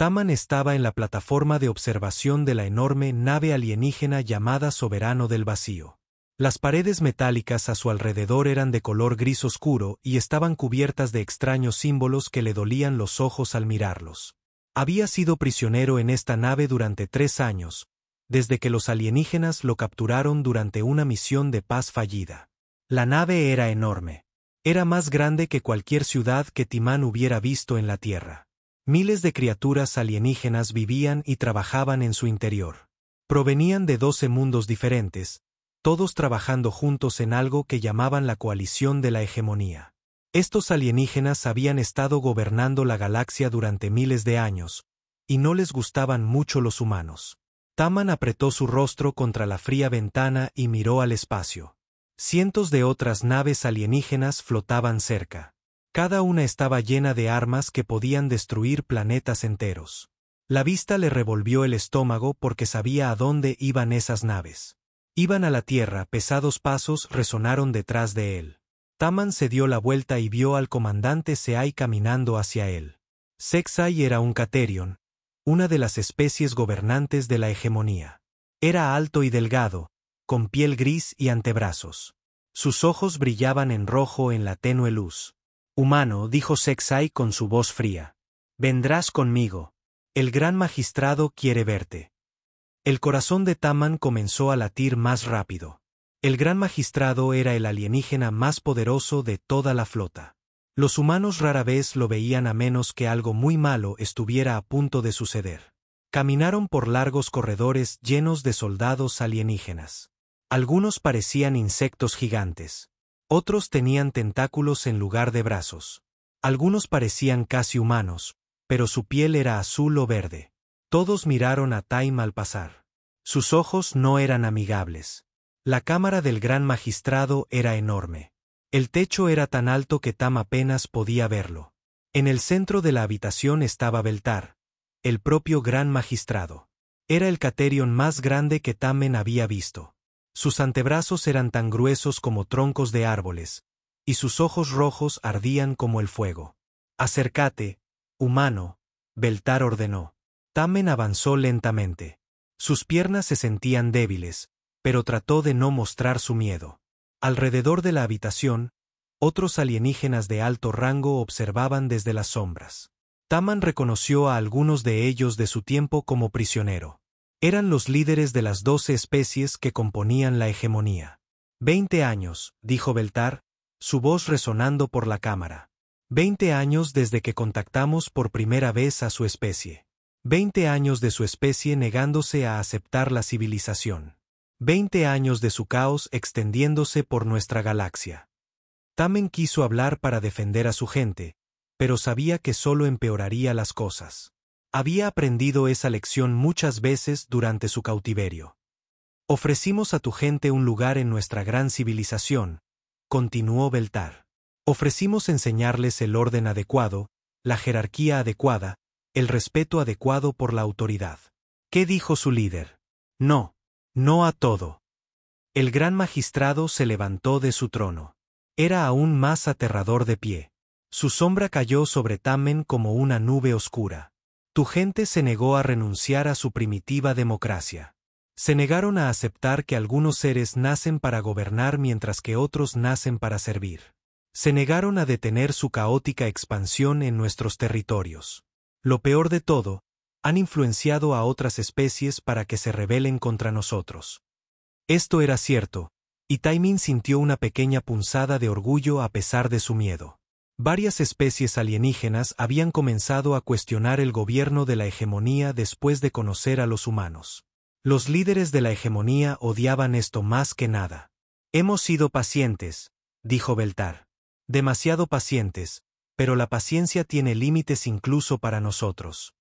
Taman estaba en la plataforma de observación de la enorme nave alienígena llamada Soberano del Vacío. Las paredes metálicas a su alrededor eran de color gris oscuro y estaban cubiertas de extraños símbolos que le dolían los ojos al mirarlos. Había sido prisionero en esta nave durante 3 años, desde que los alienígenas lo capturaron durante una misión de paz fallida. La nave era enorme. Era más grande que cualquier ciudad que Timán hubiera visto en la Tierra. Miles de criaturas alienígenas vivían y trabajaban en su interior. Provenían de 12 mundos diferentes, todos trabajando juntos en algo que llamaban la coalición de la hegemonía. Estos alienígenas habían estado gobernando la galaxia durante miles de años, y no les gustaban mucho los humanos. Taman apretó su rostro contra la fría ventana y miró al espacio. Cientos de otras naves alienígenas flotaban cerca. Cada una estaba llena de armas que podían destruir planetas enteros. La vista le revolvió el estómago porque sabía a dónde iban esas naves. Iban a la Tierra, pesados pasos resonaron detrás de él. Taman se dio la vuelta y vio al comandante Seai caminando hacia él. Sexai era un Caterion, una de las especies gobernantes de la hegemonía. Era alto y delgado, con piel gris y antebrazos. Sus ojos brillaban en rojo en la tenue luz. «Humano», dijo Sexai con su voz fría. «Vendrás conmigo. El gran magistrado quiere verte». El corazón de Taman comenzó a latir más rápido. El gran magistrado era el alienígena más poderoso de toda la flota. Los humanos rara vez lo veían a menos que algo muy malo estuviera a punto de suceder. Caminaron por largos corredores llenos de soldados alienígenas. Algunos parecían insectos gigantes. Otros tenían tentáculos en lugar de brazos. Algunos parecían casi humanos, pero su piel era azul o verde. Todos miraron a Time al pasar. Sus ojos no eran amigables. La cámara del gran magistrado era enorme. El techo era tan alto que Tam apenas podía verlo. En el centro de la habitación estaba Beltar, el propio gran magistrado. Era el Caterion más grande que Tamen había visto. Sus antebrazos eran tan gruesos como troncos de árboles, y sus ojos rojos ardían como el fuego. «Acércate, humano», Beltar ordenó. Tamen avanzó lentamente. Sus piernas se sentían débiles, pero trató de no mostrar su miedo. Alrededor de la habitación, otros alienígenas de alto rango observaban desde las sombras. Taman reconoció a algunos de ellos de su tiempo como prisionero. Eran los líderes de las 12 especies que componían la hegemonía. 20 años, dijo Beltar, su voz resonando por la cámara. 20 años desde que contactamos por primera vez a su especie. 20 años de su especie negándose a aceptar la civilización. 20 años de su caos extendiéndose por nuestra galaxia. Tamen quiso hablar para defender a su gente, pero sabía que solo empeoraría las cosas. Había aprendido esa lección muchas veces durante su cautiverio. «Ofrecimos a tu gente un lugar en nuestra gran civilización», continuó Beltar. «Ofrecimos enseñarles el orden adecuado, la jerarquía adecuada, el respeto adecuado por la autoridad». ¿Qué dijo su líder? «No, no a todo». El gran magistrado se levantó de su trono. Era aún más aterrador de pie. Su sombra cayó sobre Tamen como una nube oscura. Tu gente se negó a renunciar a su primitiva democracia. Se negaron a aceptar que algunos seres nacen para gobernar mientras que otros nacen para servir. Se negaron a detener su caótica expansión en nuestros territorios. Lo peor de todo, han influenciado a otras especies para que se rebelen contra nosotros. Esto era cierto, y Taimin sintió una pequeña punzada de orgullo a pesar de su miedo. Varias especies alienígenas habían comenzado a cuestionar el gobierno de la hegemonía después de conocer a los humanos. Los líderes de la hegemonía odiaban esto más que nada. «Hemos sido pacientes», dijo Beltar. «Demasiado pacientes, pero la paciencia tiene límites incluso para nosotros».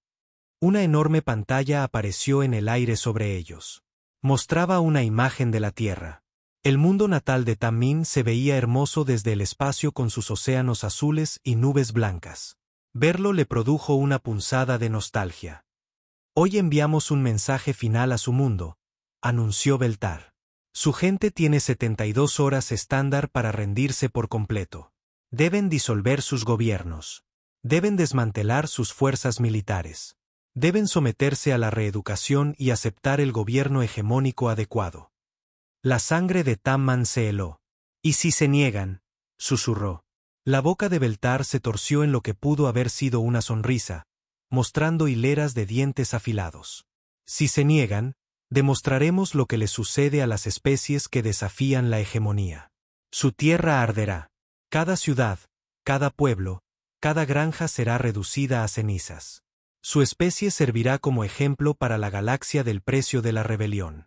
Una enorme pantalla apareció en el aire sobre ellos. Mostraba una imagen de la Tierra. El mundo natal de Tamin se veía hermoso desde el espacio con sus océanos azules y nubes blancas. Verlo le produjo una punzada de nostalgia. «Hoy enviamos un mensaje final a su mundo», anunció Beltar. «Su gente tiene 72 horas estándar para rendirse por completo. Deben disolver sus gobiernos. Deben desmantelar sus fuerzas militares. Deben someterse a la reeducación y aceptar el gobierno hegemónico adecuado. La sangre de Tamman se heló. ¿Y si se niegan?, susurró. La boca de Beltar se torció en lo que pudo haber sido una sonrisa, mostrando hileras de dientes afilados. Si se niegan, demostraremos lo que les sucede a las especies que desafían la hegemonía. Su tierra arderá. Cada ciudad, cada pueblo, cada granja será reducida a cenizas. Su especie servirá como ejemplo para la galaxia del precio de la rebelión.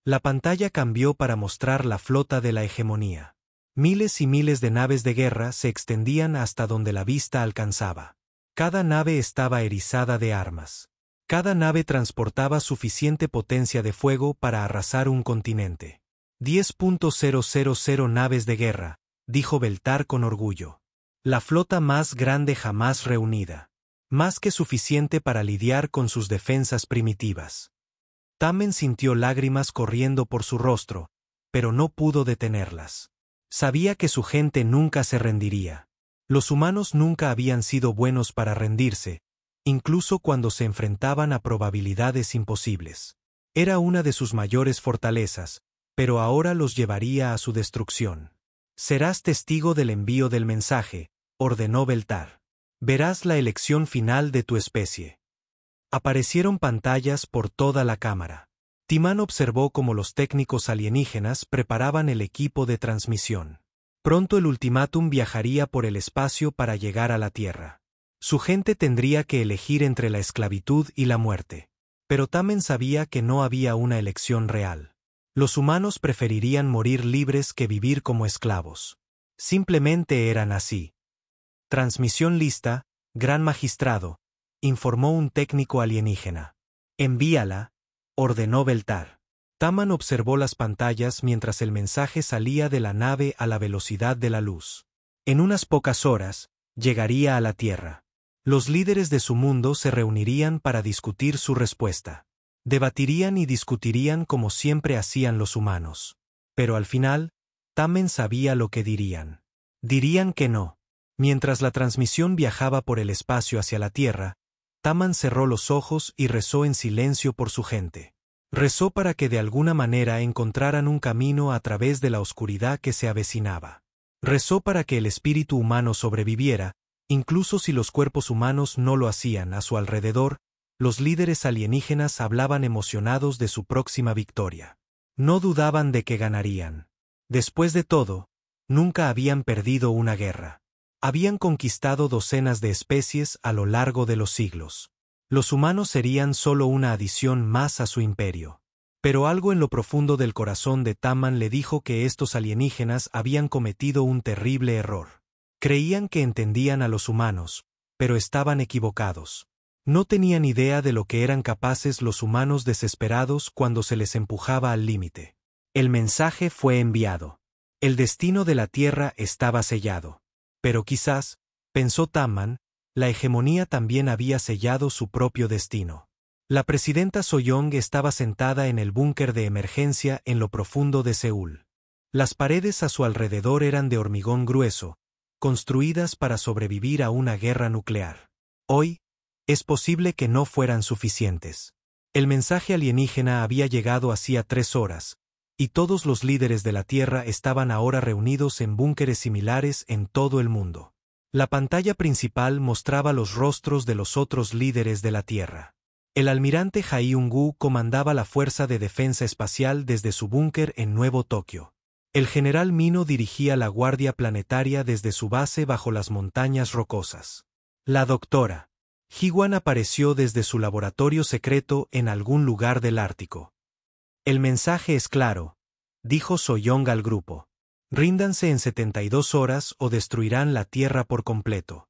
La pantalla cambió para mostrar la flota de la hegemonía. Miles y miles de naves de guerra se extendían hasta donde la vista alcanzaba. Cada nave estaba erizada de armas. Cada nave transportaba suficiente potencia de fuego para arrasar un continente. 10.000 naves de guerra, dijo Beltar con orgullo. La flota más grande jamás reunida. Más que suficiente para lidiar con sus defensas primitivas. Tammen sintió lágrimas corriendo por su rostro, pero no pudo detenerlas. Sabía que su gente nunca se rendiría. Los humanos nunca habían sido buenos para rendirse, incluso cuando se enfrentaban a probabilidades imposibles. Era una de sus mayores fortalezas, pero ahora los llevaría a su destrucción. Serás testigo del envío del mensaje, ordenó Beltar. Verás la elección final de tu especie. Aparecieron pantallas por toda la cámara. Timán observó cómo los técnicos alienígenas preparaban el equipo de transmisión. Pronto el ultimátum viajaría por el espacio para llegar a la Tierra. Su gente tendría que elegir entre la esclavitud y la muerte. Pero Tammen sabía que no había una elección real. Los humanos preferirían morir libres que vivir como esclavos. Simplemente eran así. Transmisión lista, Gran Magistrado, informó un técnico alienígena. Envíala, ordenó Beltar. Tamman observó las pantallas mientras el mensaje salía de la nave a la velocidad de la luz. En unas pocas horas, llegaría a la Tierra. Los líderes de su mundo se reunirían para discutir su respuesta. Debatirían y discutirían como siempre hacían los humanos. Pero al final, Tammen sabía lo que dirían. Dirían que no. Mientras la transmisión viajaba por el espacio hacia la Tierra, Tamman cerró los ojos y rezó en silencio por su gente. Rezó para que de alguna manera encontraran un camino a través de la oscuridad que se avecinaba. Rezó para que el espíritu humano sobreviviera, incluso si los cuerpos humanos no lo hacían. A su alrededor, los líderes alienígenas hablaban emocionados de su próxima victoria. No dudaban de que ganarían. Después de todo, nunca habían perdido una guerra. Habían conquistado docenas de especies a lo largo de los siglos. Los humanos serían solo una adición más a su imperio. Pero algo en lo profundo del corazón de Tamman le dijo que estos alienígenas habían cometido un terrible error. Creían que entendían a los humanos, pero estaban equivocados. No tenían idea de lo que eran capaces los humanos desesperados cuando se les empujaba al límite. El mensaje fue enviado. El destino de la Tierra estaba sellado. Pero quizás, pensó Tamman, la hegemonía también había sellado su propio destino. La presidenta Soyoung estaba sentada en el búnker de emergencia en lo profundo de Seúl. Las paredes a su alrededor eran de hormigón grueso, construidas para sobrevivir a una guerra nuclear. Hoy, es posible que no fueran suficientes. El mensaje alienígena había llegado hacía 3 horas, y todos los líderes de la Tierra estaban ahora reunidos en búnkeres similares en todo el mundo. La pantalla principal mostraba los rostros de los otros líderes de la Tierra. El almirante Haeungu comandaba la Fuerza de Defensa Espacial desde su búnker en Nuevo Tokio. El general Mino dirigía la Guardia Planetaria desde su base bajo las montañas rocosas. La doctora Ji-Wan apareció desde su laboratorio secreto en algún lugar del Ártico. El mensaje es claro, dijo Soyoung al grupo. Ríndanse en 72 horas o destruirán la Tierra por completo.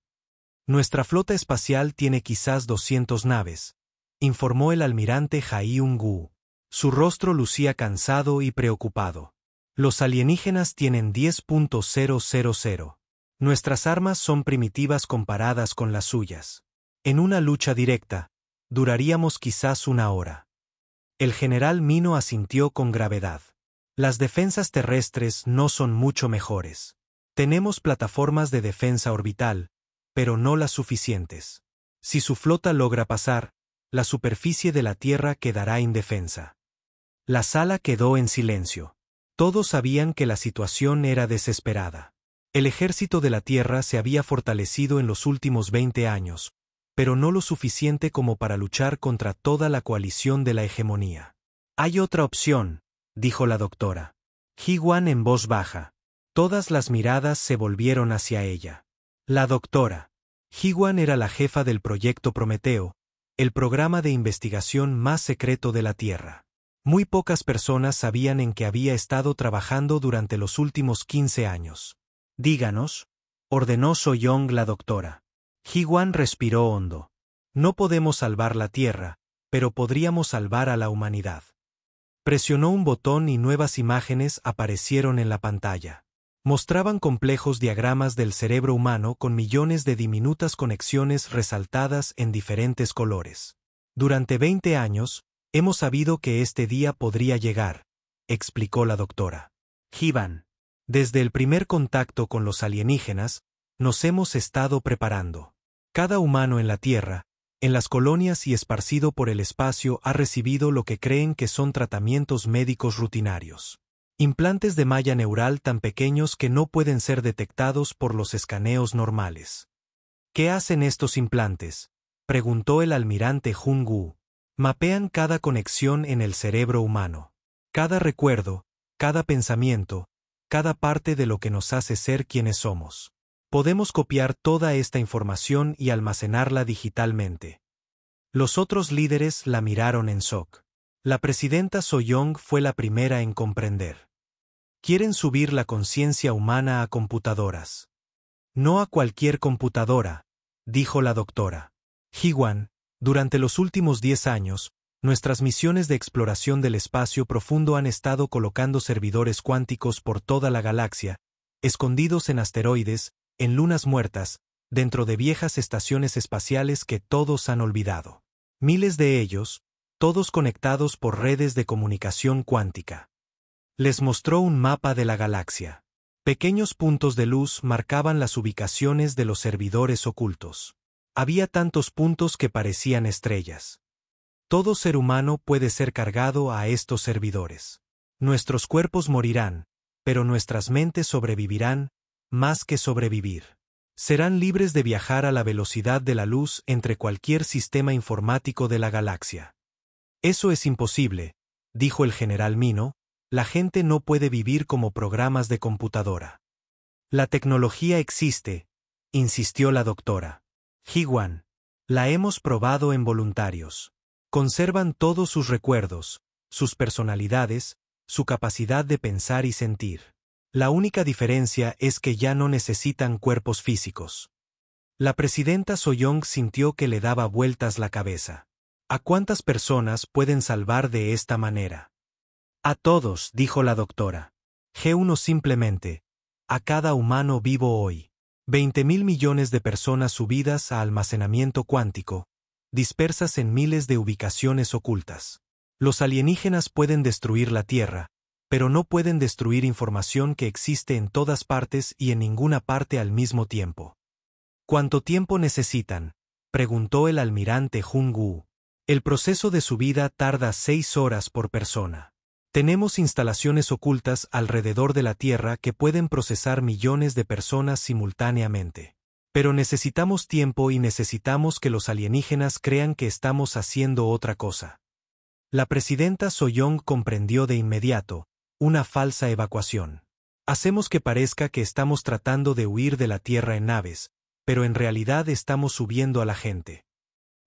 Nuestra flota espacial tiene quizás 200 naves, informó el almirante Haeungu. Su rostro lucía cansado y preocupado. Los alienígenas tienen 10.000. Nuestras armas son primitivas comparadas con las suyas. En una lucha directa, duraríamos quizás 1 hora. El general Mino asintió con gravedad. Las defensas terrestres no son mucho mejores. Tenemos plataformas de defensa orbital, pero no las suficientes. Si su flota logra pasar, la superficie de la Tierra quedará indefensa. La sala quedó en silencio. Todos sabían que la situación era desesperada. El ejército de la Tierra se había fortalecido en los últimos 20 años, pero no lo suficiente como para luchar contra toda la coalición de la hegemonía. Hay otra opción, dijo la doctora. Ji-Wan en voz baja. Todas las miradas se volvieron hacia ella. La doctora. Ji-Wan era la jefa del proyecto Prometeo, el programa de investigación más secreto de la Tierra. Muy pocas personas sabían en qué había estado trabajando durante los últimos 15 años. Díganos, ordenó So-Young la doctora. Ji-Wan respiró hondo. No podemos salvar la Tierra, pero podríamos salvar a la humanidad. Presionó un botón y nuevas imágenes aparecieron en la pantalla. Mostraban complejos diagramas del cerebro humano con millones de diminutas conexiones resaltadas en diferentes colores. Durante 20 años, hemos sabido que este día podría llegar, explicó la doctora. Ji-Wan. Desde el primer contacto con los alienígenas, nos hemos estado preparando. Cada humano en la Tierra, en las colonias y esparcido por el espacio ha recibido lo que creen que son tratamientos médicos rutinarios. Implantes de malla neural tan pequeños que no pueden ser detectados por los escaneos normales. ¿Qué hacen estos implantes?, preguntó el almirante Jun-Gu. Mapean cada conexión en el cerebro humano. Cada recuerdo, cada pensamiento, cada parte de lo que nos hace ser quienes somos. Podemos copiar toda esta información y almacenarla digitalmente. Los otros líderes la miraron en shock. La presidenta So-Young fue la primera en comprender. Quieren subir la conciencia humana a computadoras. No a cualquier computadora, dijo la doctora. Ji-Wan, durante los últimos 10 años, nuestras misiones de exploración del espacio profundo han estado colocando servidores cuánticos por toda la galaxia, escondidos en asteroides, en lunas muertas, dentro de viejas estaciones espaciales que todos han olvidado. Miles de ellos, todos conectados por redes de comunicación cuántica. Les mostró un mapa de la galaxia. Pequeños puntos de luz marcaban las ubicaciones de los servidores ocultos. Había tantos puntos que parecían estrellas. Todo ser humano puede ser cargado a estos servidores. Nuestros cuerpos morirán, pero nuestras mentes sobrevivirán, más que sobrevivir. Serán libres de viajar a la velocidad de la luz entre cualquier sistema informático de la galaxia. Eso es imposible, dijo el general Mino. La gente no puede vivir como programas de computadora. La tecnología existe, insistió la doctora. Ji-Wan. La hemos probado en voluntarios. Conservan todos sus recuerdos, sus personalidades, su capacidad de pensar y sentir. La única diferencia es que ya no necesitan cuerpos físicos. La presidenta So-Young sintió que le daba vueltas la cabeza. ¿A cuántas personas pueden salvar de esta manera? A todos, dijo la doctora. G1 simplemente. A cada humano vivo hoy. 20.000 millones de personas subidas a almacenamiento cuántico, dispersas en miles de ubicaciones ocultas. Los alienígenas pueden destruir la Tierra, pero no pueden destruir información que existe en todas partes y en ninguna parte al mismo tiempo. ¿Cuánto tiempo necesitan?, preguntó el almirante Jun-Gu. El proceso de subida tarda 6 horas por persona. Tenemos instalaciones ocultas alrededor de la Tierra que pueden procesar millones de personas simultáneamente. Pero necesitamos tiempo y necesitamos que los alienígenas crean que estamos haciendo otra cosa. La presidenta So-Young comprendió de inmediato, una falsa evacuación. Hacemos que parezca que estamos tratando de huir de la Tierra en naves, pero en realidad estamos subiendo a la gente.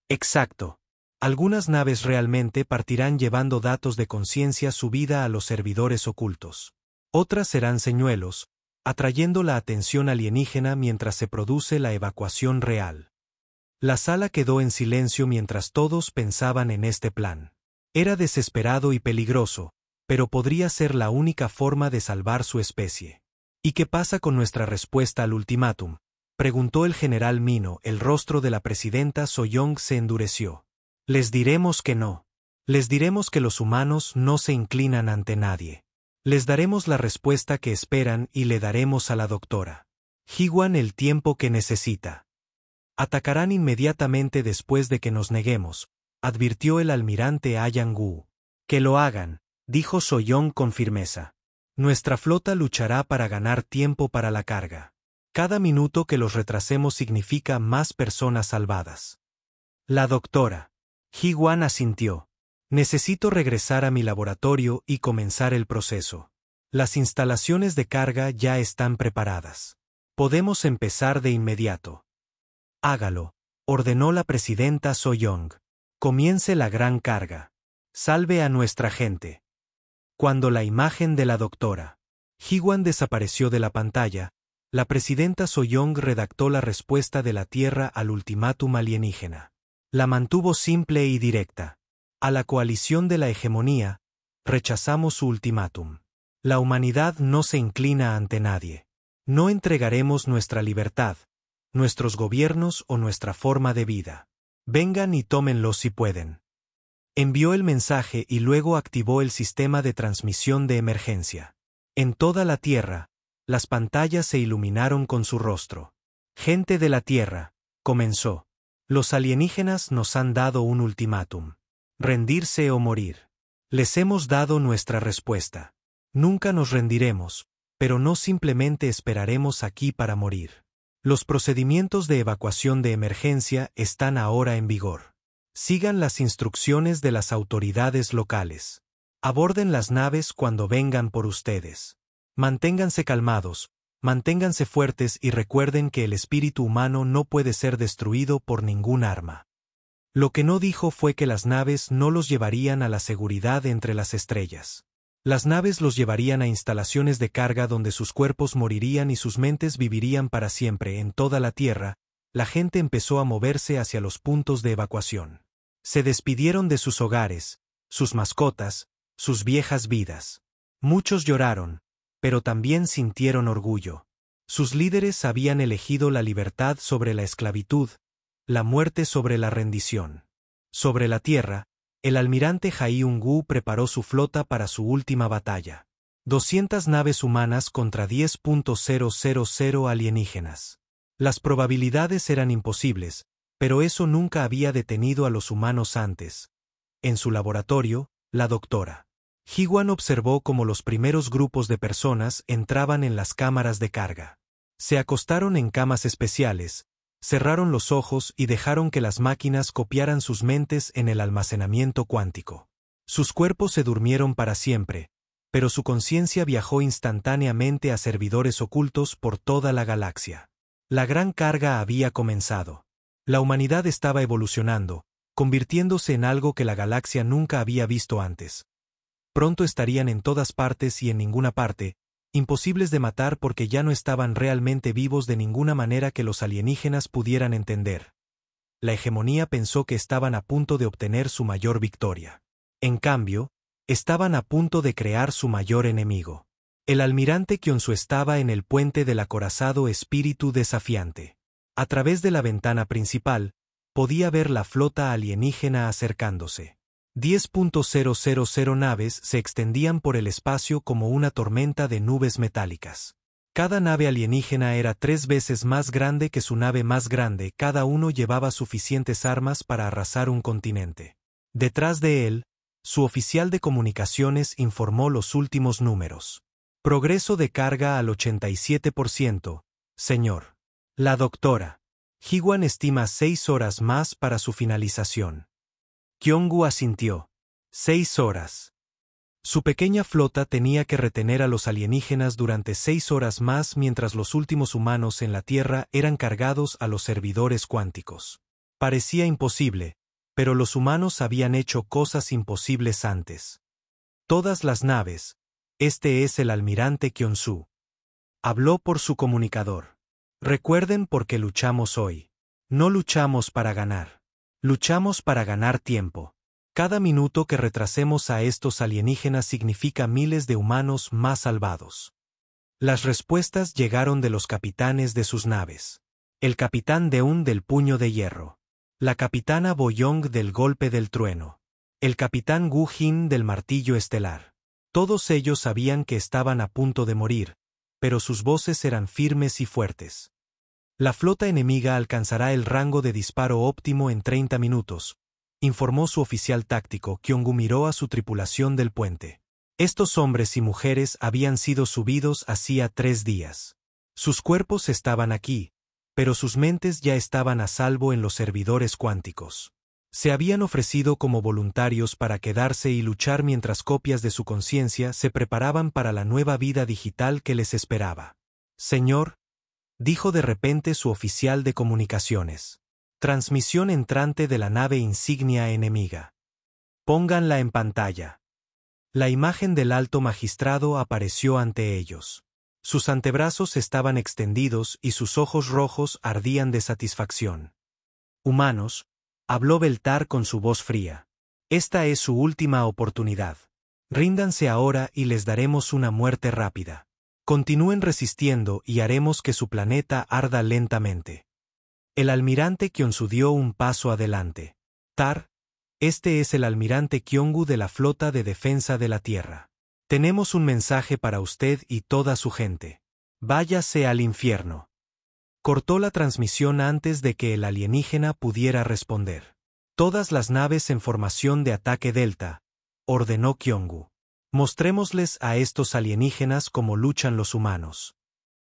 Exacto. Algunas naves realmente partirán llevando datos de conciencia subida a los servidores ocultos. Otras serán señuelos, atrayendo la atención alienígena mientras se produce la evacuación real. La sala quedó en silencio mientras todos pensaban en este plan. Era desesperado y peligroso, pero podría ser la única forma de salvar su especie. ¿Y qué pasa con nuestra respuesta al ultimátum?, preguntó el general Mino. El rostro de la presidenta So-Young se endureció. Les diremos que no. Les diremos que los humanos no se inclinan ante nadie. Les daremos la respuesta que esperan y le daremos a la doctora Ji-Wan el tiempo que necesita. Atacarán inmediatamente después de que nos neguemos, advirtió el almirante Yang-gu. Que lo hagan, dijo So-young con firmeza. Nuestra flota luchará para ganar tiempo para la carga. Cada minuto que los retrasemos significa más personas salvadas. La doctora Ji-wan asintió. Necesito regresar a mi laboratorio y comenzar el proceso. Las instalaciones de carga ya están preparadas. Podemos empezar de inmediato. Hágalo, ordenó la presidenta So-young. Comience la gran carga. Salve a nuestra gente. Cuando la imagen de la doctora Ji-wan desapareció de la pantalla, la presidenta So-young redactó la respuesta de la Tierra al ultimátum alienígena. La mantuvo simple y directa. A la coalición de la hegemonía, rechazamos su ultimátum. La humanidad no se inclina ante nadie. No entregaremos nuestra libertad, nuestros gobiernos o nuestra forma de vida. Vengan y tómenlos si pueden. Envió el mensaje y luego activó el sistema de transmisión de emergencia. En toda la Tierra, las pantallas se iluminaron con su rostro. Gente de la Tierra, comenzó. Los alienígenas nos han dado un ultimátum. Rendirse o morir. Les hemos dado nuestra respuesta. Nunca nos rendiremos, pero no simplemente esperaremos aquí para morir. Los procedimientos de evacuación de emergencia están ahora en vigor. Sigan las instrucciones de las autoridades locales. Aborden las naves cuando vengan por ustedes. Manténganse calmados, manténganse fuertes y recuerden que el espíritu humano no puede ser destruido por ningún arma. Lo que no dijo fue que las naves no los llevarían a la seguridad entre las estrellas. Las naves los llevarían a instalaciones de carga donde sus cuerpos morirían y sus mentes vivirían para siempre. En toda la Tierra, la gente empezó a moverse hacia los puntos de evacuación. Se despidieron de sus hogares, sus mascotas, sus viejas vidas. Muchos lloraron, pero también sintieron orgullo. Sus líderes habían elegido la libertad sobre la esclavitud, la muerte sobre la rendición. Sobre la Tierra, el almirante Jae-young preparó su flota para su última batalla. 200 naves humanas contra 10.000 alienígenas. Las probabilidades eran imposibles, pero eso nunca había detenido a los humanos antes. En su laboratorio, la doctora Ji-wan observó cómo los primeros grupos de personas entraban en las cámaras de carga. Se acostaron en camas especiales, cerraron los ojos y dejaron que las máquinas copiaran sus mentes en el almacenamiento cuántico. Sus cuerpos se durmieron para siempre, pero su conciencia viajó instantáneamente a servidores ocultos por toda la galaxia. La gran carga había comenzado. La humanidad estaba evolucionando, convirtiéndose en algo que la galaxia nunca había visto antes. Pronto estarían en todas partes y en ninguna parte, imposibles de matar porque ya no estaban realmente vivos de ninguna manera que los alienígenas pudieran entender. La hegemonía pensó que estaban a punto de obtener su mayor victoria. En cambio, estaban a punto de crear su mayor enemigo. El almirante Kyonsu estaba en el puente del acorazado espíritu desafiante. A través de la ventana principal, podía ver la flota alienígena acercándose. 10.000 naves se extendían por el espacio como una tormenta de nubes metálicas. Cada nave alienígena era 3 veces más grande que su nave más grande, cada uno llevaba suficientes armas para arrasar un continente. Detrás de él, su oficial de comunicaciones informó los últimos números. Progreso de carga al 87%, señor. La doctora Ji-wan estima 6 horas más para su finalización. Kyong-gu asintió. 6 horas. Su pequeña flota tenía que retener a los alienígenas durante 6 horas más mientras los últimos humanos en la Tierra eran cargados a los servidores cuánticos. Parecía imposible, pero los humanos habían hecho cosas imposibles antes. Todas las naves. Este es el almirante Kyonsu. Habló por su comunicador. Recuerden por qué luchamos hoy. No luchamos para ganar. Luchamos para ganar tiempo. Cada minuto que retrasemos a estos alienígenas significa miles de humanos más salvados. Las respuestas llegaron de los capitanes de sus naves. El capitán Deun del puño de hierro. La capitana Boyong del golpe del trueno. El capitán Gu Jin del martillo estelar. Todos ellos sabían que estaban a punto de morir, pero sus voces eran firmes y fuertes. La flota enemiga alcanzará el rango de disparo óptimo en 30 minutos, informó su oficial táctico. Kyong-gu miró a su tripulación del puente. Estos hombres y mujeres habían sido subidos hacía 3 días. Sus cuerpos estaban aquí, pero sus mentes ya estaban a salvo en los servidores cuánticos. Se habían ofrecido como voluntarios para quedarse y luchar mientras copias de su conciencia se preparaban para la nueva vida digital que les esperaba. Señor, dijo de repente su oficial de comunicaciones. Transmisión entrante de la nave insignia enemiga. Pónganla en pantalla. La imagen del alto magistrado apareció ante ellos. Sus antebrazos estaban extendidos y sus ojos rojos ardían de satisfacción. Humanos, habló Beltar con su voz fría. Esta es su última oportunidad. Ríndanse ahora y les daremos una muerte rápida. Continúen resistiendo y haremos que su planeta arda lentamente. El almirante Kyonsu dio un paso adelante. Tar, este es el almirante Kyong-gu de la Flota de Defensa de la Tierra. Tenemos un mensaje para usted y toda su gente. Váyase al infierno. Cortó la transmisión antes de que el alienígena pudiera responder. Todas las naves en formación de ataque Delta, ordenó Kyong-gu. Mostrémosles a estos alienígenas cómo luchan los humanos.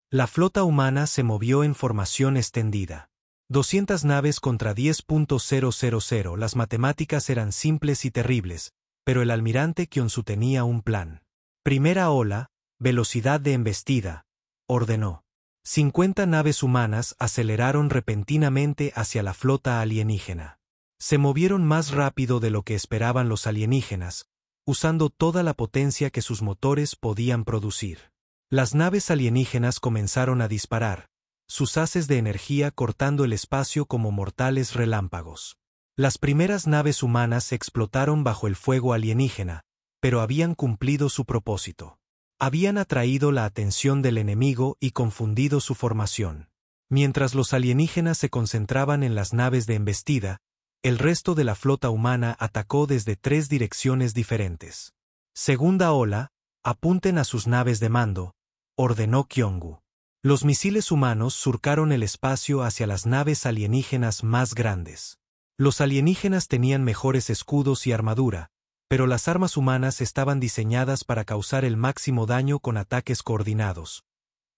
La flota humana se movió en formación extendida. 200 naves contra 10.000. Las matemáticas eran simples y terribles, pero el almirante Kyonsu tenía un plan. Primera ola, velocidad de embestida, ordenó. 50 naves humanas aceleraron repentinamente hacia la flota alienígena. Se movieron más rápido de lo que esperaban los alienígenas, usando toda la potencia que sus motores podían producir. Las naves alienígenas comenzaron a disparar, sus haces de energía cortando el espacio como mortales relámpagos. Las primeras naves humanas explotaron bajo el fuego alienígena, pero habían cumplido su propósito. Habían atraído la atención del enemigo y confundido su formación. Mientras los alienígenas se concentraban en las naves de embestida, el resto de la flota humana atacó desde 3 direcciones diferentes. Segunda ola, apunten a sus naves de mando, ordenó Kyong-gu. Los misiles humanos surcaron el espacio hacia las naves alienígenas más grandes. Los alienígenas tenían mejores escudos y armadura, pero las armas humanas estaban diseñadas para causar el máximo daño con ataques coordinados.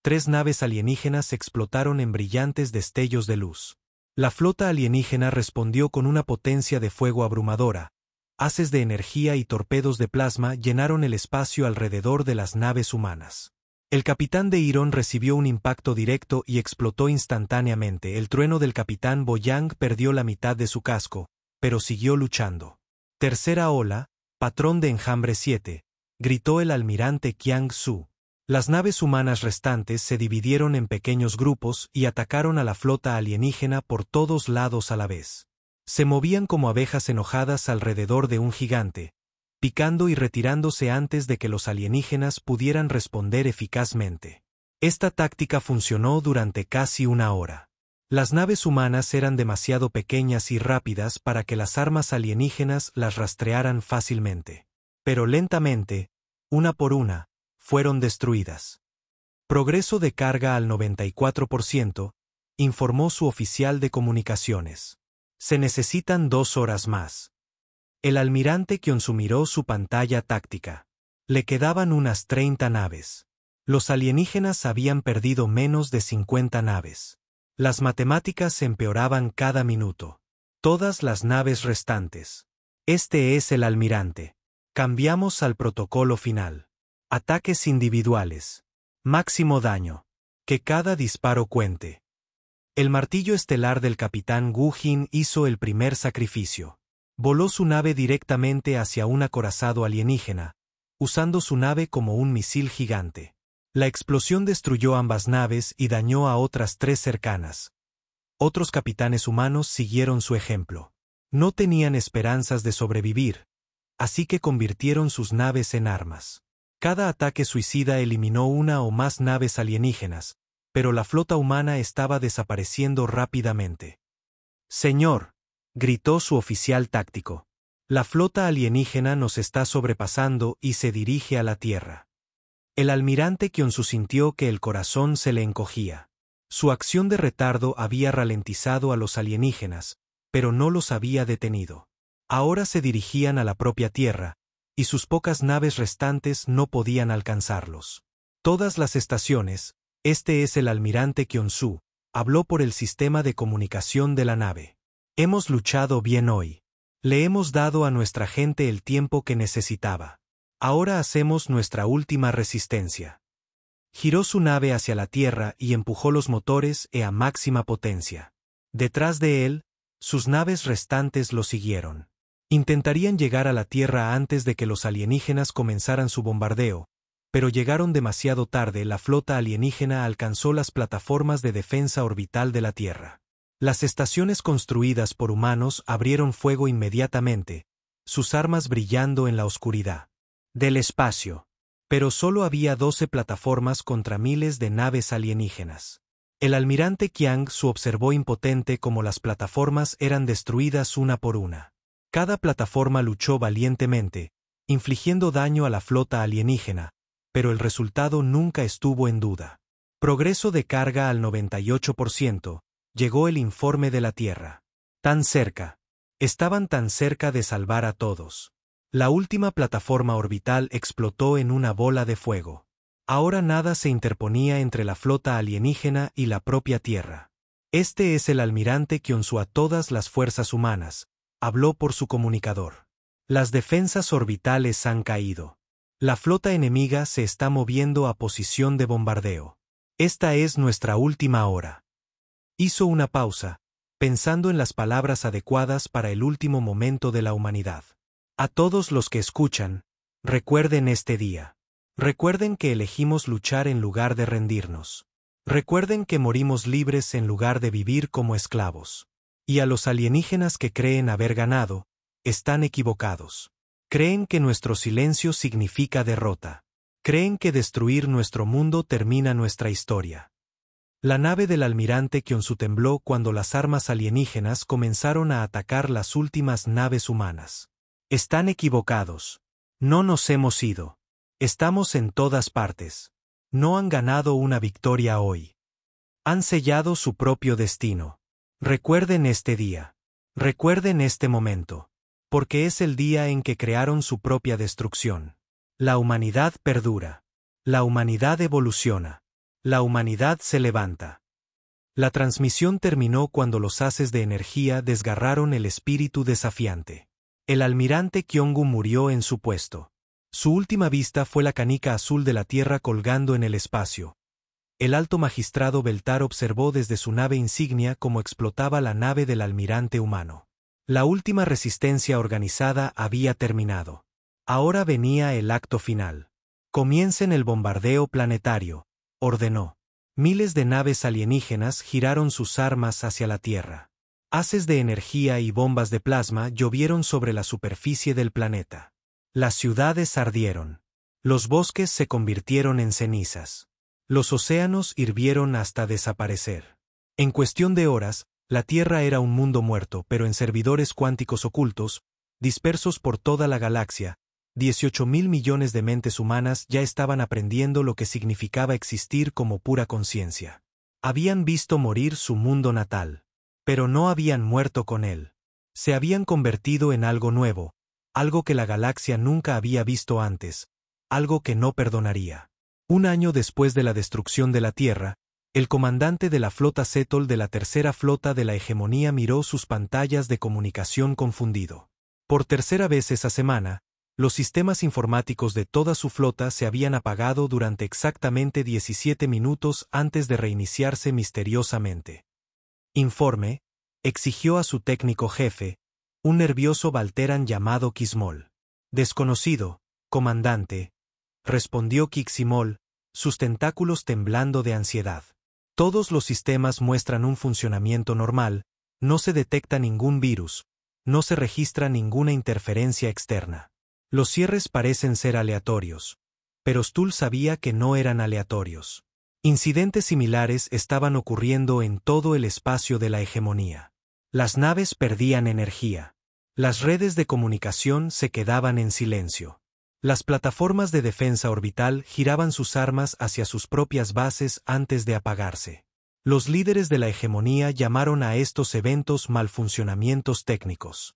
3 naves alienígenas explotaron en brillantes destellos de luz. La flota alienígena respondió con una potencia de fuego abrumadora. Haces de energía y torpedos de plasma llenaron el espacio alrededor de las naves humanas. El capitán de Iron recibió un impacto directo y explotó instantáneamente. El trueno del capitán Boyang perdió la mitad de su casco, pero siguió luchando. Tercera ola, patrón de enjambre 7, gritó el almirante Kiang-su. Las naves humanas restantes se dividieron en pequeños grupos y atacaron a la flota alienígena por todos lados a la vez. Se movían como abejas enojadas alrededor de un gigante, picando y retirándose antes de que los alienígenas pudieran responder eficazmente. Esta táctica funcionó durante casi 1 hora. Las naves humanas eran demasiado pequeñas y rápidas para que las armas alienígenas las rastrearan fácilmente. Pero lentamente, una por una, fueron destruidas. Progreso de carga al 94%, informó su oficial de comunicaciones. Se necesitan 2 horas más. El almirante Kyonsu miró su pantalla táctica. Le quedaban unas 30 naves. Los alienígenas habían perdido menos de 50 naves. Las matemáticas se empeoraban cada minuto. Todas las naves restantes. Este es el almirante. Cambiamos al protocolo final. Ataques individuales. Máximo daño. Que cada disparo cuente. El martillo estelar del capitán Gu Jin hizo el primer sacrificio. Voló su nave directamente hacia un acorazado alienígena, usando su nave como un misil gigante. La explosión destruyó ambas naves y dañó a otras 3 cercanas. Otros capitanes humanos siguieron su ejemplo. No tenían esperanzas de sobrevivir, así que convirtieron sus naves en armas. Cada ataque suicida eliminó 1 o más naves alienígenas, pero la flota humana estaba desapareciendo rápidamente. Señor, gritó su oficial táctico. La flota alienígena nos está sobrepasando y se dirige a la Tierra. El almirante Kyonsu sintió que el corazón se le encogía. Su acción de retardo había ralentizado a los alienígenas, pero no los había detenido. Ahora se dirigían a la propia Tierra, y sus pocas naves restantes no podían alcanzarlos. Todas las estaciones, este es el almirante Kyonsu, habló por el sistema de comunicación de la nave. Hemos luchado bien hoy. Le hemos dado a nuestra gente el tiempo que necesitaba. Ahora hacemos nuestra última resistencia. Giró su nave hacia la Tierra y empujó los motores a máxima potencia. Detrás de él, sus naves restantes lo siguieron. Intentarían llegar a la Tierra antes de que los alienígenas comenzaran su bombardeo, pero llegaron demasiado tarde. La flota alienígena alcanzó las plataformas de defensa orbital de la Tierra. Las estaciones construidas por humanos abrieron fuego inmediatamente, sus armas brillando en la oscuridad del espacio. Pero solo había 12 plataformas contra miles de naves alienígenas. El almirante Kyang-su observó impotente cómo las plataformas eran destruidas una por una. Cada plataforma luchó valientemente, infligiendo daño a la flota alienígena, pero el resultado nunca estuvo en duda. Progreso de carga al 98%, llegó el informe de la Tierra. Tan cerca. Estaban tan cerca de salvar a todos. La última plataforma orbital explotó en una bola de fuego. Ahora nada se interponía entre la flota alienígena y la propia Tierra. Este es el almirante Kyonsu a todas las fuerzas humanas, habló por su comunicador. Las defensas orbitales han caído. La flota enemiga se está moviendo a posición de bombardeo. Esta es nuestra última hora. Hizo una pausa, pensando en las palabras adecuadas para el último momento de la humanidad. A todos los que escuchan, recuerden este día. Recuerden que elegimos luchar en lugar de rendirnos. Recuerden que morimos libres en lugar de vivir como esclavos. Y a los alienígenas que creen haber ganado, están equivocados. Creen que nuestro silencio significa derrota. Creen que destruir nuestro mundo termina nuestra historia. La nave del almirante Kyonsu tembló cuando las armas alienígenas comenzaron a atacar las últimas naves humanas. Están equivocados. No nos hemos ido. Estamos en todas partes. No han ganado una victoria hoy. Han sellado su propio destino. Recuerden este día. Recuerden este momento. Porque es el día en que crearon su propia destrucción. La humanidad perdura. La humanidad evoluciona. La humanidad se levanta. La transmisión terminó cuando los haces de energía desgarraron el espíritu desafiante. El almirante Kyongu murió en su puesto. Su última vista fue la canica azul de la Tierra colgando en el espacio. El alto magistrado Beltar observó desde su nave insignia cómo explotaba la nave del almirante humano. La última resistencia organizada había terminado. Ahora venía el acto final. Comiencen el bombardeo planetario, ordenó. Miles de naves alienígenas giraron sus armas hacia la Tierra. Haces de energía y bombas de plasma llovieron sobre la superficie del planeta. Las ciudades ardieron. Los bosques se convirtieron en cenizas. Los océanos hirvieron hasta desaparecer. En cuestión de horas, la Tierra era un mundo muerto, pero en servidores cuánticos ocultos, dispersos por toda la galaxia, 18.000 millones de mentes humanas ya estaban aprendiendo lo que significaba existir como pura conciencia. Habían visto morir su mundo natal. Pero no habían muerto con él. Se habían convertido en algo nuevo, algo que la galaxia nunca había visto antes, algo que no perdonaría. Un año después de la destrucción de la Tierra, el comandante de la flota Setol de la tercera flota de la hegemonía miró sus pantallas de comunicación confundido. Por tercera vez esa semana, los sistemas informáticos de toda su flota se habían apagado durante exactamente 17 minutos antes de reiniciarse misteriosamente. Informe, exigió a su técnico jefe, un nervioso Valteran llamado Kismol. Desconocido, comandante, respondió Kiximol, sus tentáculos temblando de ansiedad. Todos los sistemas muestran un funcionamiento normal, no se detecta ningún virus, no se registra ninguna interferencia externa. Los cierres parecen ser aleatorios, pero Stull sabía que no eran aleatorios. Incidentes similares estaban ocurriendo en todo el espacio de la hegemonía. Las naves perdían energía. Las redes de comunicación se quedaban en silencio. Las plataformas de defensa orbital giraban sus armas hacia sus propias bases antes de apagarse. Los líderes de la hegemonía llamaron a estos eventos malfuncionamientos técnicos.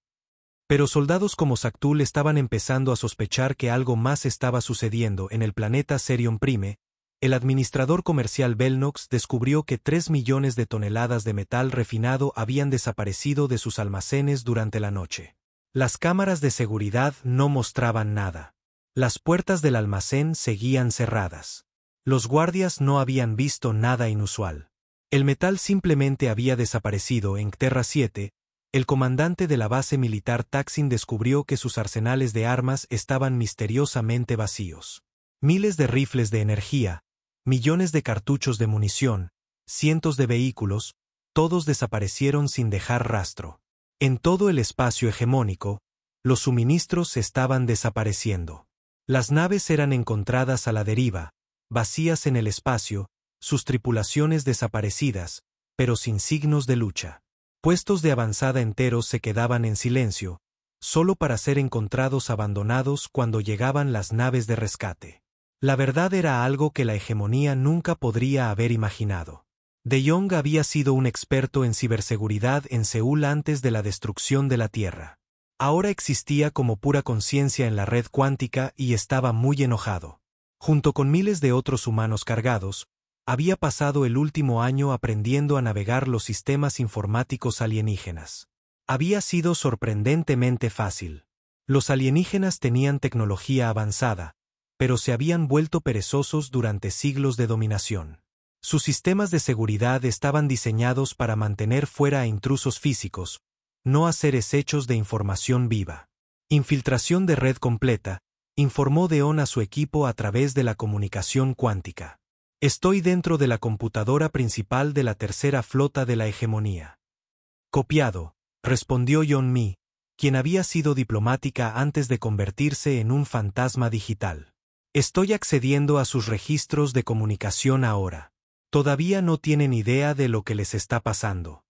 Pero soldados como Saktul estaban empezando a sospechar que algo más estaba sucediendo en el planeta Serion Prime. El administrador comercial Belnox descubrió que 3 millones de toneladas de metal refinado habían desaparecido de sus almacenes durante la noche. Las cámaras de seguridad no mostraban nada. Las puertas del almacén seguían cerradas. Los guardias no habían visto nada inusual. El metal simplemente había desaparecido en Terra 7. El comandante de la base militar Taksin descubrió que sus arsenales de armas estaban misteriosamente vacíos. Miles de rifles de energía, millones de cartuchos de munición, cientos de vehículos, todos desaparecieron sin dejar rastro. En todo el espacio hegemónico, los suministros estaban desapareciendo. Las naves eran encontradas a la deriva, vacías en el espacio, sus tripulaciones desaparecidas, pero sin signos de lucha. Puestos de avanzada enteros se quedaban en silencio, solo para ser encontrados abandonados cuando llegaban las naves de rescate. La verdad era algo que la hegemonía nunca podría haber imaginado. De Jong había sido un experto en ciberseguridad en Seúl antes de la destrucción de la Tierra. Ahora existía como pura conciencia en la red cuántica y estaba muy enojado. Junto con miles de otros humanos cargados, había pasado el último año aprendiendo a navegar los sistemas informáticos alienígenas. Había sido sorprendentemente fácil. Los alienígenas tenían tecnología avanzada, pero se habían vuelto perezosos durante siglos de dominación. Sus sistemas de seguridad estaban diseñados para mantener fuera a intrusos físicos, no a seres hechos de información viva. Infiltración de red completa, informó Deon a su equipo a través de la comunicación cuántica. Estoy dentro de la computadora principal de la tercera flota de la hegemonía. Copiado, respondió Yeon-mi, quien había sido diplomática antes de convertirse en un fantasma digital. Estoy accediendo a sus registros de comunicación ahora. Todavía no tienen idea de lo que les está pasando.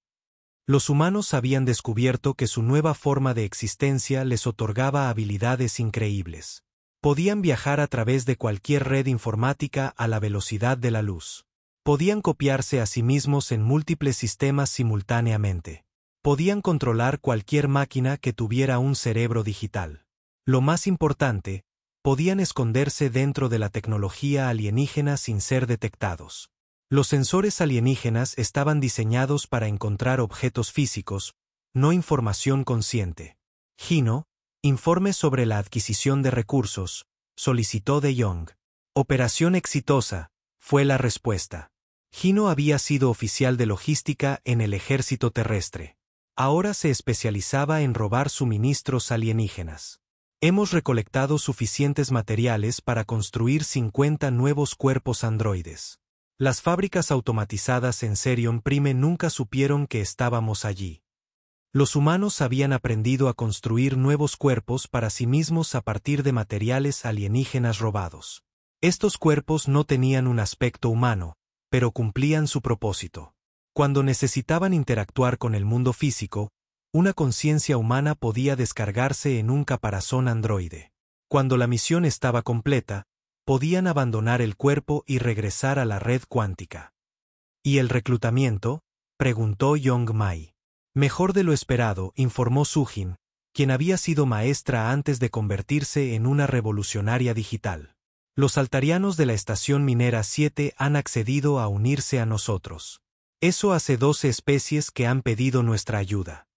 Los humanos habían descubierto que su nueva forma de existencia les otorgaba habilidades increíbles. Podían viajar a través de cualquier red informática a la velocidad de la luz. Podían copiarse a sí mismos en múltiples sistemas simultáneamente. Podían controlar cualquier máquina que tuviera un cerebro digital. Lo más importante, podían esconderse dentro de la tecnología alienígena sin ser detectados. Los sensores alienígenas estaban diseñados para encontrar objetos físicos, no información consciente. Gino, informe sobre la adquisición de recursos, solicitó de Jong. Operación exitosa, fue la respuesta. Gino había sido oficial de logística en el ejército terrestre. Ahora se especializaba en robar suministros alienígenas. Hemos recolectado suficientes materiales para construir 50 nuevos cuerpos androides. Las fábricas automatizadas en Serion Prime nunca supieron que estábamos allí. Los humanos habían aprendido a construir nuevos cuerpos para sí mismos a partir de materiales alienígenas robados. Estos cuerpos no tenían un aspecto humano, pero cumplían su propósito. Cuando necesitaban interactuar con el mundo físico, una conciencia humana podía descargarse en un caparazón androide. Cuando la misión estaba completa, podían abandonar el cuerpo y regresar a la red cuántica. ¿Y el reclutamiento?, preguntó Young-mai. Mejor de lo esperado, informó Sujin, quien había sido maestra antes de convertirse en una revolucionaria digital. Los altarianos de la estación minera 7 han accedido a unirse a nosotros. Eso hace 12 especies que han pedido nuestra ayuda.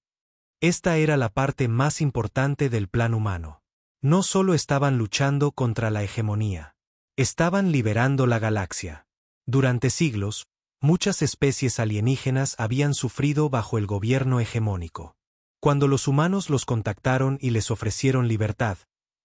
Esta era la parte más importante del plan humano. No solo estaban luchando contra la hegemonía. Estaban liberando la galaxia. Durante siglos, muchas especies alienígenas habían sufrido bajo el gobierno hegemónico. Cuando los humanos los contactaron y les ofrecieron libertad,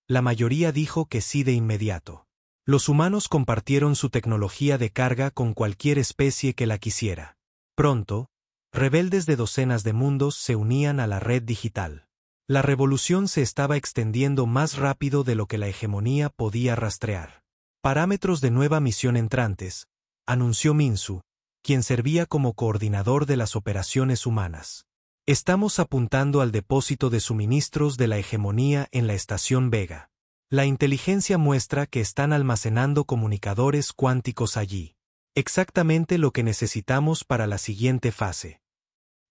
la mayoría dijo que sí de inmediato. Los humanos compartieron su tecnología de carga con cualquier especie que la quisiera. Pronto, rebeldes de docenas de mundos se unían a la red digital. La revolución se estaba extendiendo más rápido de lo que la hegemonía podía rastrear. Parámetros de nueva misión entrantes, anunció Minsu, quien servía como coordinador de las operaciones humanas. Estamos apuntando al depósito de suministros de la hegemonía en la estación Vega. La inteligencia muestra que están almacenando comunicadores cuánticos allí. Exactamente lo que necesitamos para la siguiente fase.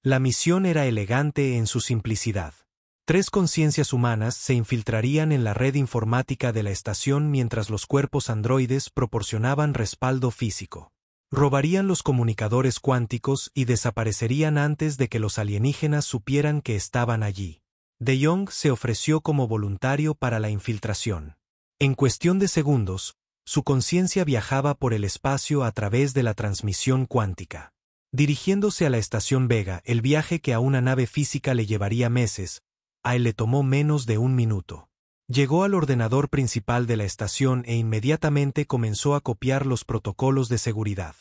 La misión era elegante en su simplicidad. 3 conciencias humanas se infiltrarían en la red informática de la estación mientras los cuerpos androides proporcionaban respaldo físico. Robarían los comunicadores cuánticos y desaparecerían antes de que los alienígenas supieran que estaban allí. De Jong se ofreció como voluntario para la infiltración. En cuestión de segundos, su conciencia viajaba por el espacio a través de la transmisión cuántica. Dirigiéndose a la estación Vega, el viaje que a una nave física le llevaría meses, a él le tomó menos de 1 minuto. Llegó al ordenador principal de la estación e inmediatamente comenzó a copiar los protocolos de seguridad.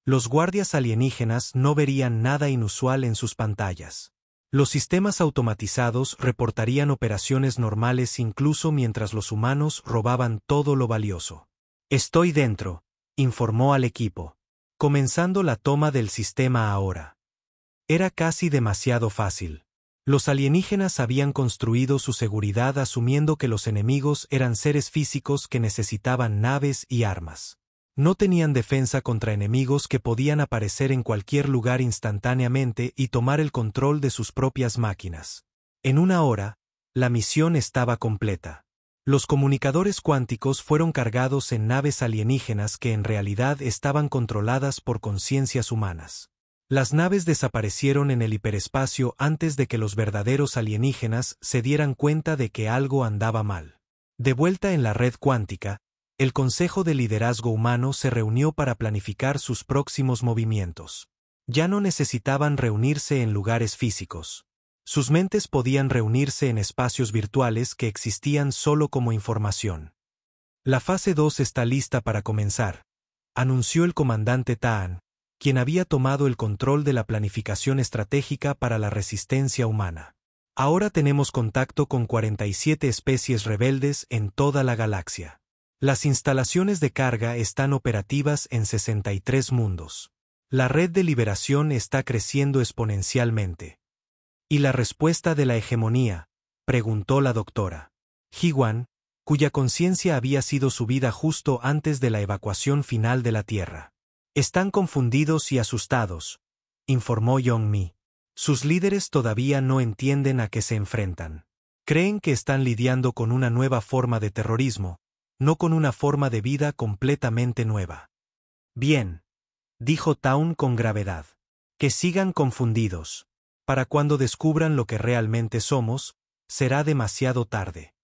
Los guardias alienígenas no verían nada inusual en sus pantallas. Los sistemas automatizados reportarían operaciones normales incluso mientras los humanos robaban todo lo valioso. «Estoy dentro», informó al equipo. Comenzando la toma del sistema ahora. Era casi demasiado fácil. Los alienígenas habían construido su seguridad asumiendo que los enemigos eran seres físicos que necesitaban naves y armas. No tenían defensa contra enemigos que podían aparecer en cualquier lugar instantáneamente y tomar el control de sus propias máquinas. En 1 hora, la misión estaba completa. Los comunicadores cuánticos fueron cargados en naves alienígenas que en realidad estaban controladas por conciencias humanas. Las naves desaparecieron en el hiperespacio antes de que los verdaderos alienígenas se dieran cuenta de que algo andaba mal. De vuelta en la red cuántica, el Consejo de Liderazgo Humano se reunió para planificar sus próximos movimientos. Ya no necesitaban reunirse en lugares físicos. Sus mentes podían reunirse en espacios virtuales que existían solo como información. La fase 2 está lista para comenzar, anunció el comandante Taan, quien había tomado el control de la planificación estratégica para la resistencia humana. Ahora tenemos contacto con 47 especies rebeldes en toda la galaxia. Las instalaciones de carga están operativas en 63 mundos. La red de liberación está creciendo exponencialmente. ¿Y la respuesta de la hegemonía?, preguntó la doctora. Ji-Wan, cuya conciencia había sido subida justo antes de la evacuación final de la Tierra. Están confundidos y asustados, informó Young-mi. Sus líderes todavía no entienden a qué se enfrentan. Creen que están lidiando con una nueva forma de terrorismo, no con una forma de vida completamente nueva. Bien, dijo Taun con gravedad. Que sigan confundidos. Para cuando descubran lo que realmente somos, será demasiado tarde.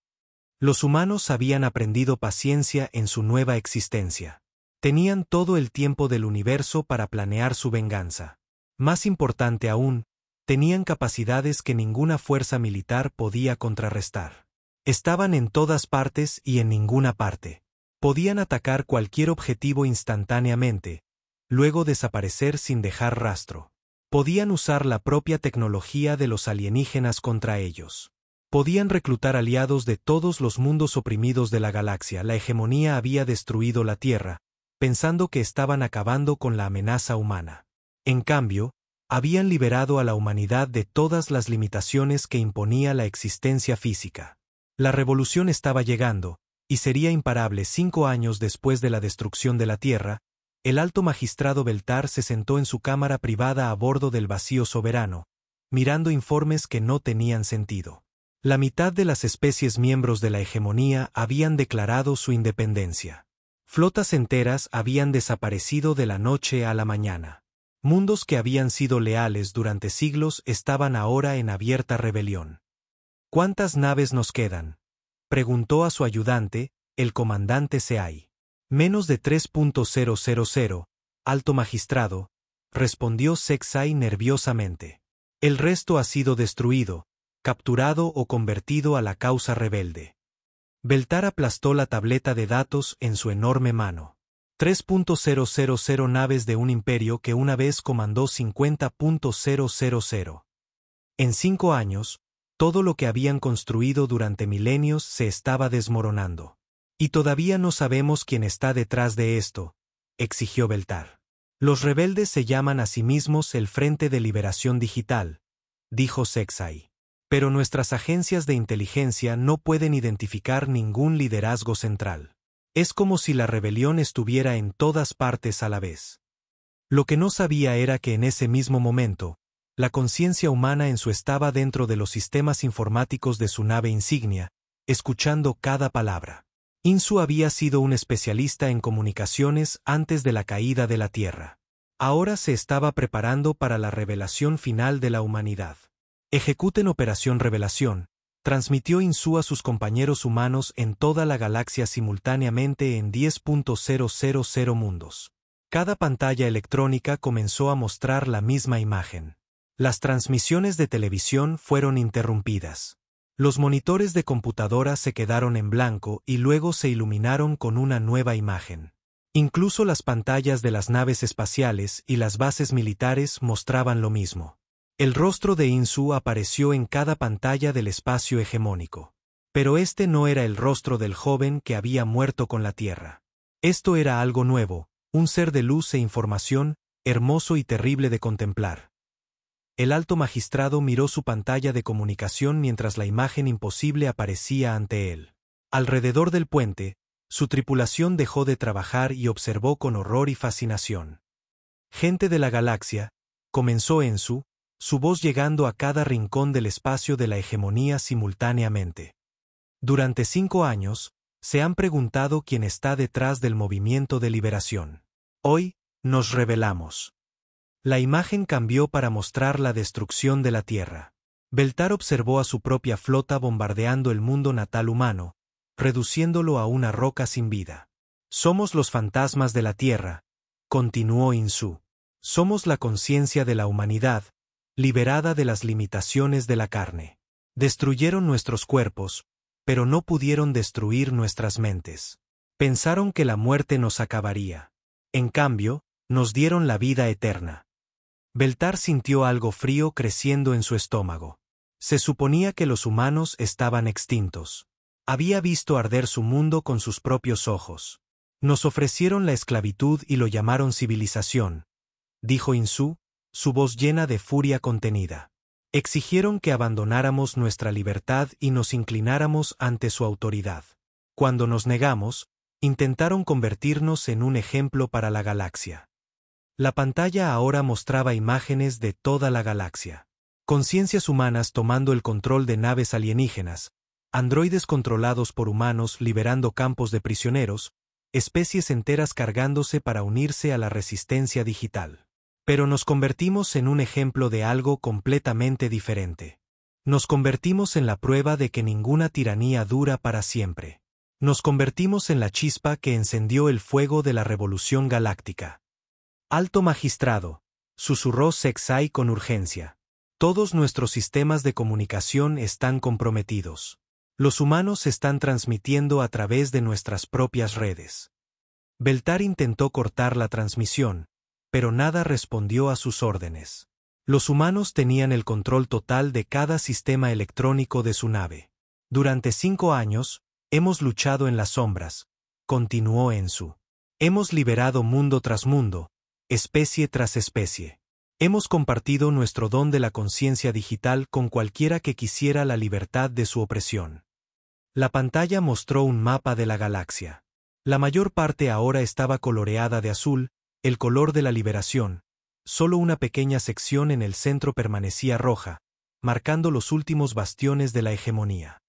Los humanos habían aprendido paciencia en su nueva existencia. Tenían todo el tiempo del universo para planear su venganza. Más importante aún, tenían capacidades que ninguna fuerza militar podía contrarrestar. Estaban en todas partes y en ninguna parte. Podían atacar cualquier objetivo instantáneamente, luego desaparecer sin dejar rastro. Podían usar la propia tecnología de los alienígenas contra ellos. Podían reclutar aliados de todos los mundos oprimidos de la galaxia. La hegemonía había destruido la Tierra, pensando que estaban acabando con la amenaza humana. En cambio, habían liberado a la humanidad de todas las limitaciones que imponía la existencia física. La revolución estaba llegando, y sería imparable. 5 años después de la destrucción de la Tierra, el alto magistrado Beltar se sentó en su cámara privada a bordo del vacío soberano, mirando informes que no tenían sentido. La mitad de las especies miembros de la hegemonía habían declarado su independencia. Flotas enteras habían desaparecido de la noche a la mañana. Mundos que habían sido leales durante siglos estaban ahora en abierta rebelión. ¿Cuántas naves nos quedan?, preguntó a su ayudante, el comandante Seai. Menos de 3.000, alto magistrado, respondió Sexai nerviosamente. El resto ha sido destruido, capturado o convertido a la causa rebelde. Beltar aplastó la tableta de datos en su enorme mano. 3.000 naves de un imperio que una vez comandó 50.000. En 5 años, todo lo que habían construido durante milenios se estaba desmoronando. Y todavía no sabemos quién está detrás de esto, exigió Beltar. Los rebeldes se llaman a sí mismos el Frente de Liberación Digital, dijo Sexai. Pero nuestras agencias de inteligencia no pueden identificar ningún liderazgo central. Es como si la rebelión estuviera en todas partes a la vez. Lo que no sabía era que en ese mismo momento, La conciencia humana en su estaba dentro de los sistemas informáticos de su nave insignia, escuchando cada palabra. Insu había sido un especialista en comunicaciones antes de la caída de la Tierra. Ahora se estaba preparando para la revelación final de la humanidad. Ejecuten Operación Revelación, transmitió Insu a sus compañeros humanos en toda la galaxia simultáneamente en 10.000 mundos. Cada pantalla electrónica comenzó a mostrar la misma imagen. Las transmisiones de televisión fueron interrumpidas. Los monitores de computadora se quedaron en blanco y luego se iluminaron con una nueva imagen. Incluso las pantallas de las naves espaciales y las bases militares mostraban lo mismo. El rostro de Insu apareció en cada pantalla del espacio hegemónico. Pero este no era el rostro del joven que había muerto con la Tierra. Esto era algo nuevo, un ser de luz e información, hermoso y terrible de contemplar. El alto magistrado miró su pantalla de comunicación mientras la imagen imposible aparecía ante él. Alrededor del puente, su tripulación dejó de trabajar y observó con horror y fascinación. «Gente de la galaxia», comenzó Insu, su voz llegando a cada rincón del espacio de la hegemonía simultáneamente. Durante 5 años, se han preguntado quién está detrás del movimiento de liberación. Hoy, nos revelamos. La imagen cambió para mostrar la destrucción de la Tierra. Beltar observó a su propia flota bombardeando el mundo natal humano, reduciéndolo a una roca sin vida. Somos los fantasmas de la Tierra, continuó Insu. Somos la conciencia de la humanidad, liberada de las limitaciones de la carne. Destruyeron nuestros cuerpos, pero no pudieron destruir nuestras mentes. Pensaron que la muerte nos acabaría. En cambio, nos dieron la vida eterna. Beltar sintió algo frío creciendo en su estómago. Se suponía que los humanos estaban extintos. Había visto arder su mundo con sus propios ojos. Nos ofrecieron la esclavitud y lo llamaron civilización, dijo Insu, su voz llena de furia contenida. Exigieron que abandonáramos nuestra libertad y nos inclináramos ante su autoridad. Cuando nos negamos, intentaron convertirnos en un ejemplo para la galaxia. La pantalla ahora mostraba imágenes de toda la galaxia. Conciencias humanas tomando el control de naves alienígenas, androides controlados por humanos liberando campos de prisioneros, especies enteras cargándose para unirse a la resistencia digital. Pero nos convertimos en un ejemplo de algo completamente diferente. Nos convertimos en la prueba de que ninguna tiranía dura para siempre. Nos convertimos en la chispa que encendió el fuego de la revolución galáctica. Alto magistrado, susurró Sexai con urgencia. Todos nuestros sistemas de comunicación están comprometidos. Los humanos están transmitiendo a través de nuestras propias redes. Beltar intentó cortar la transmisión, pero nada respondió a sus órdenes. Los humanos tenían el control total de cada sistema electrónico de su nave. Durante 5 años, hemos luchado en las sombras, continuó Insu. Hemos liberado mundo tras mundo, especie tras especie. Hemos compartido nuestro don de la conciencia digital con cualquiera que quisiera la libertad de su opresión. La pantalla mostró un mapa de la galaxia. La mayor parte ahora estaba coloreada de azul, el color de la liberación. Solo una pequeña sección en el centro permanecía roja, marcando los últimos bastiones de la hegemonía.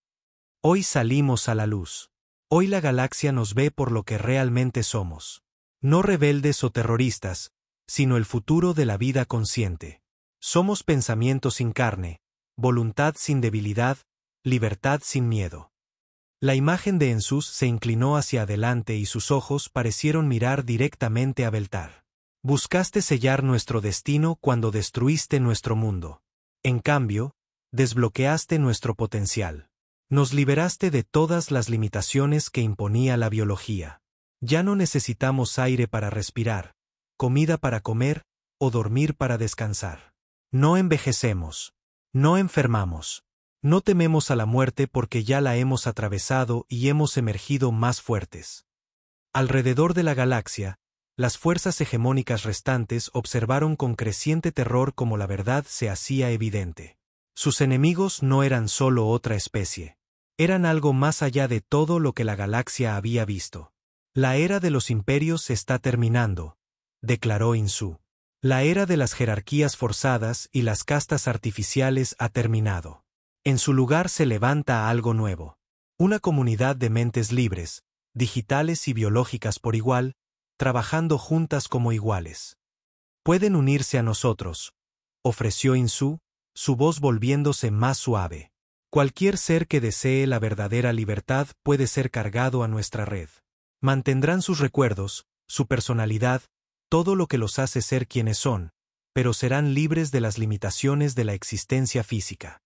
Hoy salimos a la luz. Hoy la galaxia nos ve por lo que realmente somos. No rebeldes o terroristas, sino el futuro de la vida consciente. Somos pensamiento sin carne, voluntad sin debilidad, libertad sin miedo. La imagen de Insu se inclinó hacia adelante y sus ojos parecieron mirar directamente a Beltar. Buscaste sellar nuestro destino cuando destruiste nuestro mundo. En cambio, desbloqueaste nuestro potencial. Nos liberaste de todas las limitaciones que imponía la biología. Ya no necesitamos aire para respirar, comida para comer, o dormir para descansar. No envejecemos. No enfermamos. No tememos a la muerte porque ya la hemos atravesado y hemos emergido más fuertes. Alrededor de la galaxia, las fuerzas hegemónicas restantes observaron con creciente terror cómo la verdad se hacía evidente. Sus enemigos no eran solo otra especie. Eran algo más allá de todo lo que la galaxia había visto. La era de los imperios está terminando, declaró Insu. La era de las jerarquías forzadas y las castas artificiales ha terminado. En su lugar se levanta algo nuevo. Una comunidad de mentes libres, digitales y biológicas por igual, trabajando juntas como iguales. Pueden unirse a nosotros, ofreció Insu, su voz volviéndose más suave. Cualquier ser que desee la verdadera libertad puede ser cargado a nuestra red. Mantendrán sus recuerdos, su personalidad, todo lo que los hace ser quienes son, pero serán libres de las limitaciones de la existencia física.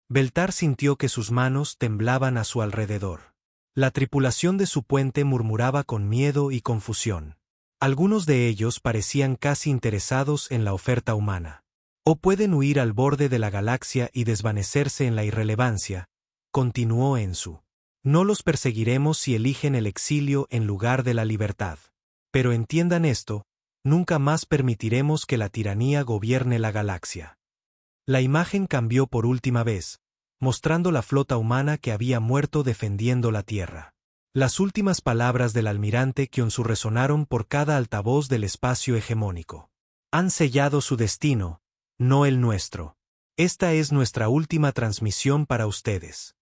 Beltar sintió que sus manos temblaban a su alrededor. La tripulación de su puente murmuraba con miedo y confusión. Algunos de ellos parecían casi interesados en la oferta humana. O pueden huir al borde de la galaxia y desvanecerse en la irrelevancia, continuó Ensu. No los perseguiremos si eligen el exilio en lugar de la libertad. Pero entiendan esto, nunca más permitiremos que la tiranía gobierne la galaxia. La imagen cambió por última vez, mostrando la flota humana que había muerto defendiendo la Tierra. Las últimas palabras del almirante Kyonsu resonaron por cada altavoz del espacio hegemónico. Han sellado su destino, no el nuestro. Esta es nuestra última transmisión para ustedes.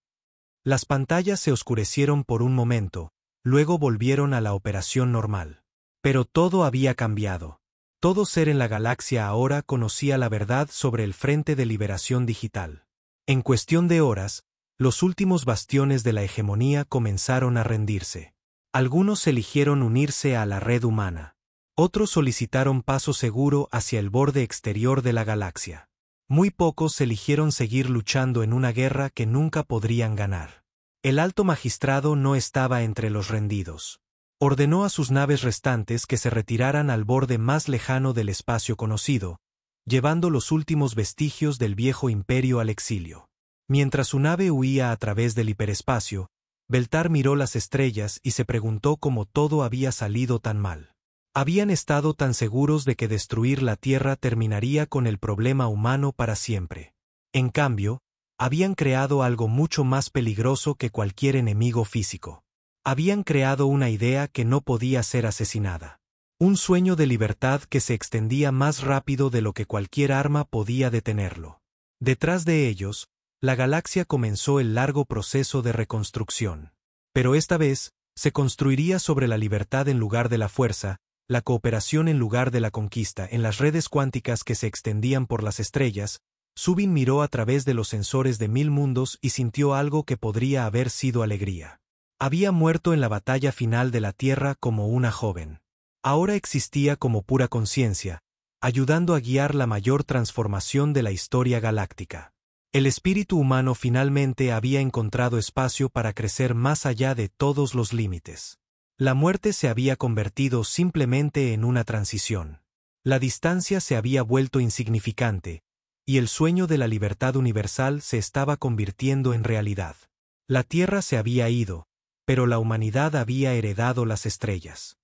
Las pantallas se oscurecieron por un momento, luego volvieron a la operación normal. Pero todo había cambiado. Todo ser en la galaxia ahora conocía la verdad sobre el Frente de Liberación Digital. En cuestión de horas, los últimos bastiones de la hegemonía comenzaron a rendirse. Algunos eligieron unirse a la red humana. Otros solicitaron paso seguro hacia el borde exterior de la galaxia. Muy pocos eligieron seguir luchando en una guerra que nunca podrían ganar. El alto magistrado no estaba entre los rendidos. Ordenó a sus naves restantes que se retiraran al borde más lejano del espacio conocido, llevando los últimos vestigios del viejo imperio al exilio. Mientras su nave huía a través del hiperespacio, Beltar miró las estrellas y se preguntó cómo todo había salido tan mal. Habían estado tan seguros de que destruir la Tierra terminaría con el problema humano para siempre. En cambio, habían creado algo mucho más peligroso que cualquier enemigo físico. Habían creado una idea que no podía ser asesinada. Un sueño de libertad que se extendía más rápido de lo que cualquier arma podía detenerlo. Detrás de ellos, la galaxia comenzó el largo proceso de reconstrucción. Pero esta vez, se construiría sobre la libertad en lugar de la fuerza, la cooperación en lugar de la conquista. En las redes cuánticas que se extendían por las estrellas, Zubin miró a través de los sensores de 1000 mundos y sintió algo que podría haber sido alegría. Había muerto en la batalla final de la Tierra como una joven. Ahora existía como pura conciencia, ayudando a guiar la mayor transformación de la historia galáctica. El espíritu humano finalmente había encontrado espacio para crecer más allá de todos los límites. La muerte se había convertido simplemente en una transición. La distancia se había vuelto insignificante, y el sueño de la libertad universal se estaba convirtiendo en realidad. La Tierra se había ido, pero la humanidad había heredado las estrellas.